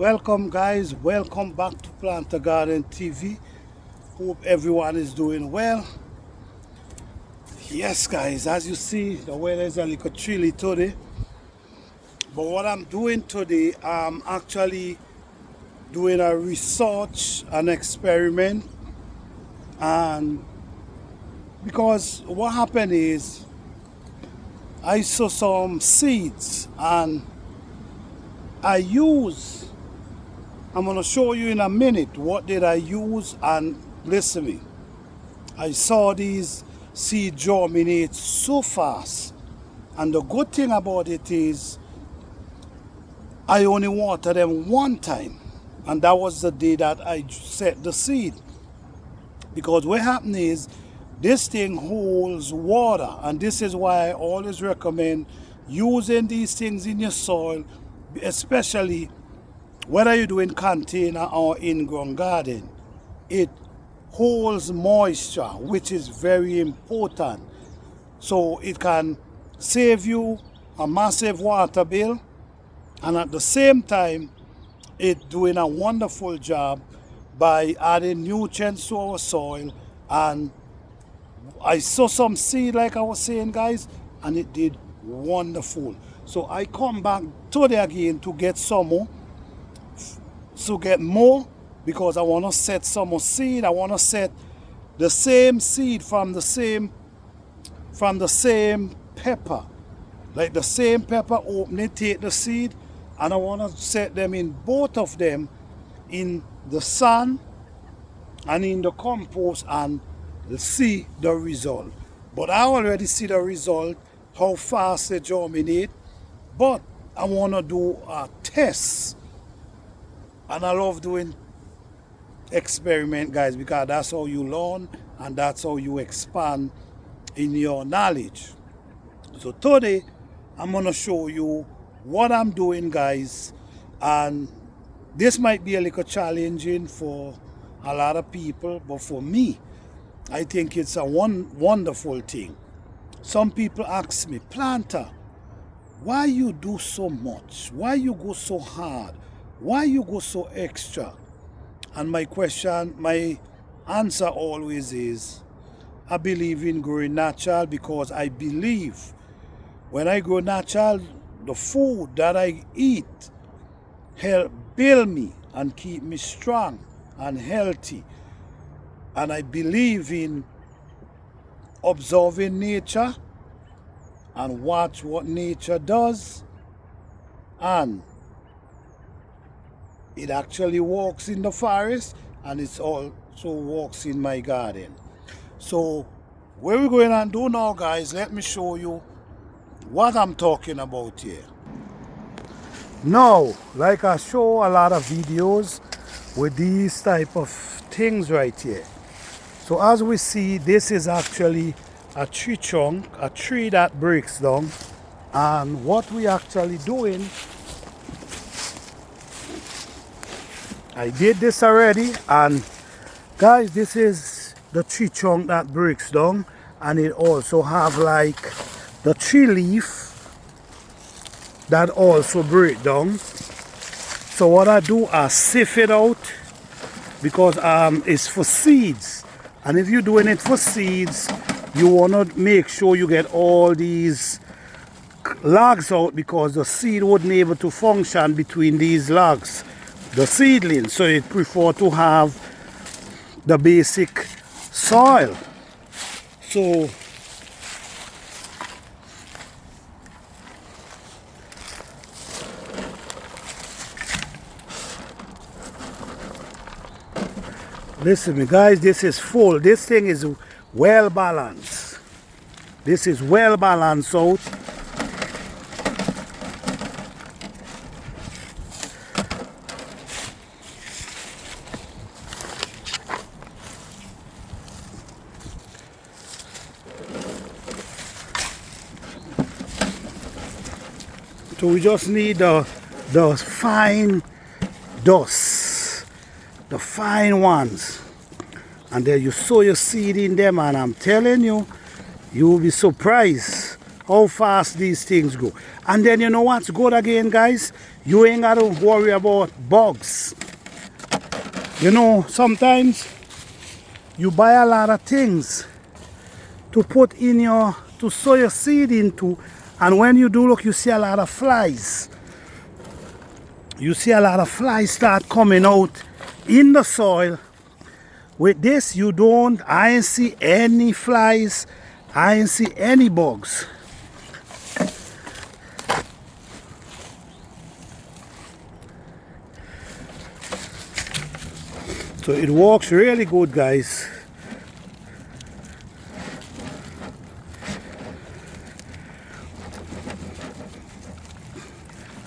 Welcome guys, welcome back to Plant a Garden TV. Hope everyone is doing well. Yes guys, as you see, the weather is a little chilly today. But what I'm doing today, I'm actually doing a research, an experiment. And because what happened is, I saw some seeds and I'm going to show you in a minute what did I use, and listen to me. I saw these seeds germinate so fast, and the good thing about it is I only watered them one time, and that was the day that I set the seed. Because what happened is this thing holds water, and this is why I always recommend using these things in your soil, especially whether you're doing container or in-ground garden. It holds moisture, which is very important. So it can save you a massive water bill, and at the same time, it's doing a wonderful job by adding nutrients to our soil. And I saw some seed, like I was saying guys, and it did wonderful. So I come back today again to get some more, because I want to set some more seed. I want to set the same seed from the same pepper, like the same pepper, open it, take the seed, and I want to set them in, both of them, in the sun and in the compost, and see the result. But I already see the result, how fast they germinate. But I want to do a test, and I love doing experiment guys, because that's how you learn and that's how you expand in your knowledge. So today I'm going to show you what I'm doing guys, and this might be a little challenging for a lot of people, but for me I think it's a wonderful thing. Some people ask me, planter, why you do so much? Why you go so hard? Why you go so extra? And my answer always is, I believe in growing natural, because I believe when I grow natural, the food that I eat help build me and keep me strong and healthy. And I believe in observing nature and watch what nature does, and it actually works in the forest, and it also works in my garden. So what we're going to do now guys, let me show you what I'm talking about here. Now, like I show a lot of videos with these type of things right here. So as we see, this is actually a tree trunk, a tree that breaks down. And what we actually doing, I did this already, and guys, this is the tree trunk that breaks down, and it also have like the tree leaf that also break down. So what I do, I sift it out, because it's for seeds, and if you're doing it for seeds, you want to make sure you get all these logs out, because the seed wouldn't be able to function between these logs, the seedlings. So it prefer to have the basic soil. So listen me guys, this is full. This thing is well balanced. This is well balanced out. So we just need the fine dust, the fine ones, and then you sow your seed in them, and I'm telling you, you will be surprised how fast these things grow. And then you know what's good again, guys? You ain't got to worry about bugs. You know, sometimes you buy a lot of things to put in to sow your seed into, and when you do, look, you see a lot of flies. You see a lot of flies start coming out in the soil. With this, I ain't see any flies, I ain't see any bugs. So it works really good, guys.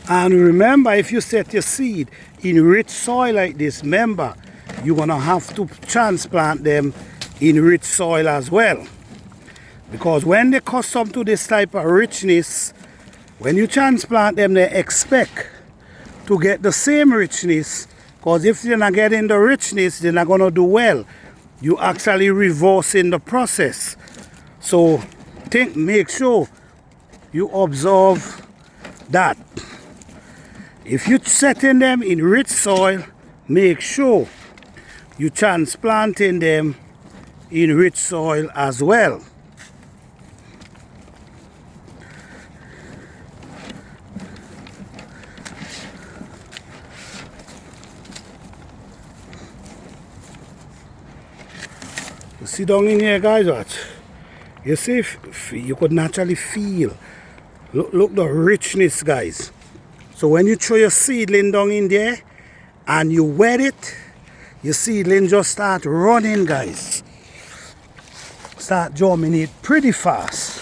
And remember, if you set your seed in rich soil like this, remember, you're gonna have to transplant them in rich soil as well. Because when they custom to this type of richness, when you transplant them, they expect to get the same richness. Because if they're not getting the richness, they're not gonna do well. You actually reversing the process. So make sure you observe that. If you're setting them in rich soil, make sure you transplanting them in rich soil as well. You see down in here, guys, watch. You see, you could naturally feel. Look the richness, guys. So when you throw your seedling down in there and you wet it, your seedling just start running, guys. Start germinate pretty fast.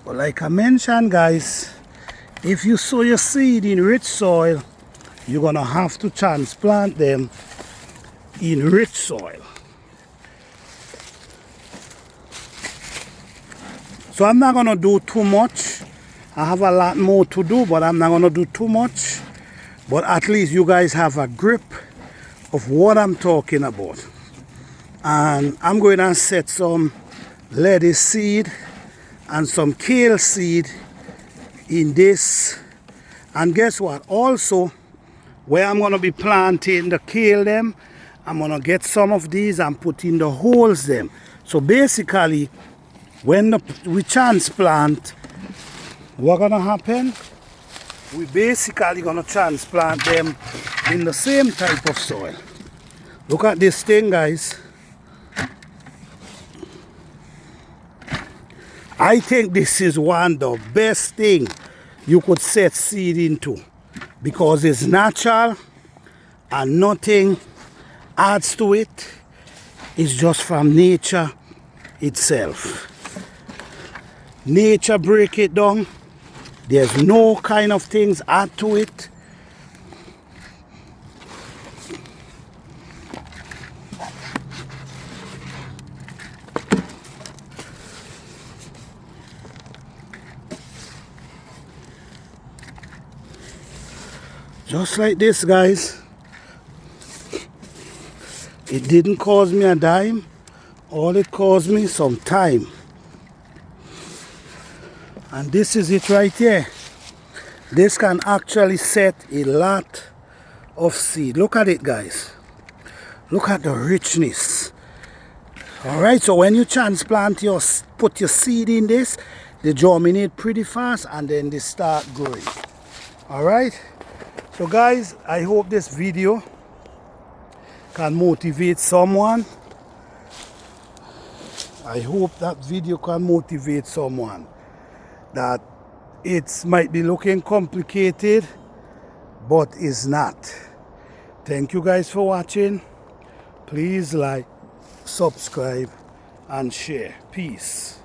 But like I mentioned, guys, if you sow your seed in rich soil, you're gonna have to transplant them in rich soil. So I'm not gonna do too much. I have a lot more to do, but I'm not gonna do too much. But at least you guys have a grip of what I'm talking about. And I'm going to set some lettuce seed and some kale seed in this. And guess what? Also, where I'm gonna be planting the kale them, I'm gonna get some of these and put in the holes them. So basically, when we transplant, what's gonna happen? We basically gonna transplant them in the same type of soil. Look at this thing, guys. I think this is one of the best thing you could set seed into, because it's natural and nothing adds to it. It's just from nature itself. Nature break it down. There's no kind of things add to it. Just like this, guys. It didn't cost me a dime. All it cost me some time. And this is it right here. This can actually set a lot of seed. Look at it, guys. Look at the richness. Alright, so when you transplant put your seed in this, they germinate pretty fast and then they start growing. Alright, so guys, I hope this video can motivate someone. I hope that video can motivate someone. That it might be looking complicated, but it's not. Thank you guys for watching. Please like, subscribe, and share. Peace.